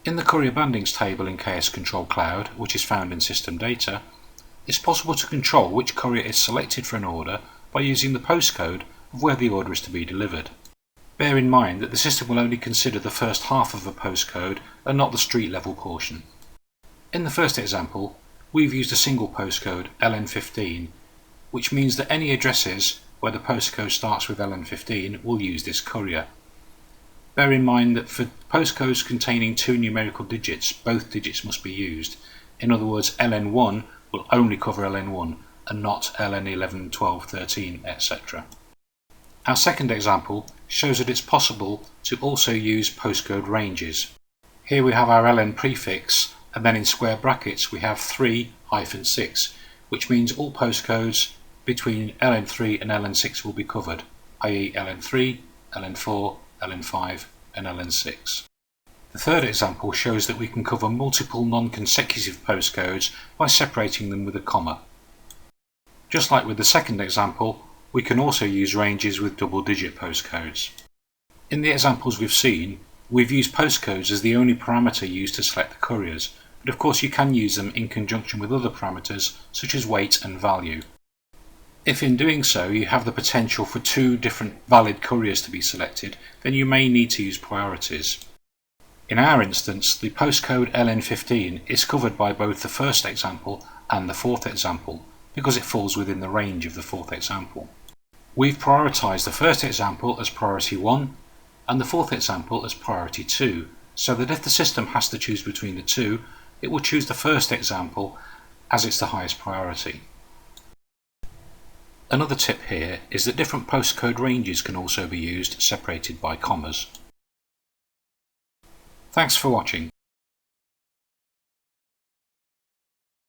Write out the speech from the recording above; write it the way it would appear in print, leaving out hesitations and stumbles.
In the courier bandings table in KS Control Cloud, which is found in System Data, it's possible to control which courier is selected for an order by using the postcode of where the order is to be delivered. Bear in mind that the system will only consider the first half of a postcode and not the street level portion. In the first example, we've used a single postcode, LN15, which means that any addresses where the postcode starts with LN15 will use this courier. Bear in mind that for postcodes containing two numerical digits, both digits must be used. In other words, LN1 will only cover LN1 and not LN11, 12, 13, etc. Our second example shows that it's possible to also use postcode ranges. Here we have our LN prefix, and then in square brackets we have 3-6, which means all postcodes between LN3 and LN6 will be covered, i.e. LN3, LN4, LN5 and LN6. The third example shows that we can cover multiple non-consecutive postcodes by separating them with a comma. Just like with the second example, we can also use ranges with double-digit postcodes. In the examples we've seen, we've used postcodes as the only parameter used to select the couriers, but of course you can use them in conjunction with other parameters such as weight and value. If in doing so you have the potential for two different valid couriers to be selected, then you may need to use priorities. In our instance, the postcode LN15 is covered by both the first example and the fourth example, because it falls within the range of the fourth example. We've prioritised the first example as priority 1 and the fourth example as priority 2, so that if the system has to choose between the two, it will choose the first example as it's the highest priority. Another tip here is that different postcode ranges can also be used separated by commas. Thanks for watching.